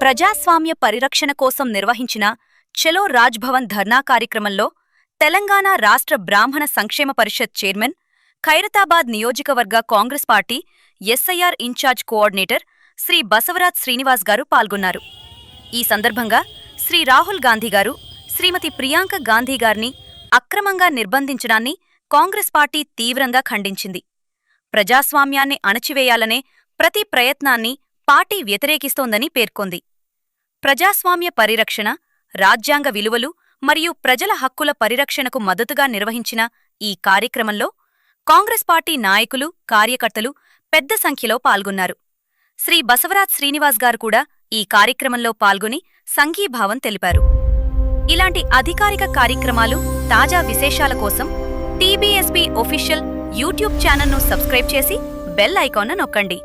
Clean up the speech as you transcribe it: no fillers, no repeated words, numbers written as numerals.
ప్రజాస్వామ్య పరిరక్షణ కోసం నిర్వహించిన చలో రాజ్భవన్ ధర్నా కార్యక్రమంలో తెలంగాణ రాష్ట్ర బ్రాహ్మణ సంక్షేమ పరిషత్ చైర్మన్, ఖైరతాబాద్ నియోజకవర్గ Congress party SIR in charge coordinator Shri Basavaraj Srinivas గారు పాల్గొన్నారు. ఈ సందర్భంగా శ్రీ రాహుల్ గాంధీ గారు శ్రీమతి ప్రియాంక గాంధీ గారిని అక్రమంగా నిర్బంధించడాన్ని కాంగ్రెస్ పార్టీ తీవ్రంగా ఖండించింది. ప్రజాస్వామ్యాన్ని అణచివేయాలనే ప్రతి ప్రయత్నాన్ని పార్టీ వ్యతిరేకిస్తోందని పేర్కొంది. ప్రజాస్వామ్య పరిరక్షణ, రాజ్యాంగ విలువలు మరియు ప్రజల హక్కుల పరిరక్షణకు మద్దతుగా నిర్వహించిన ఈ కార్యక్రమంలో కాంగ్రెస్ పార్టీ నాయకులు, కార్యకర్తలు పెద్ద సంఖ్యలో పాల్గొన్నారు. శ్రీ బసవరాజ్ శ్రీనివాస్ గారు కూడా ఈ కార్యక్రమంలో పాల్గొని సంఘీభావం తెలిపారు. ఇలాంటి అధికారిక కార్యక్రమాలు, తాజా విశేషాల కోసం టీబీఎస్పీ ఒఫీషియల్ యూట్యూబ్ ఛానల్ను సబ్స్క్రైబ్ చేసి బెల్ ఐకాన్ను నొక్కండి.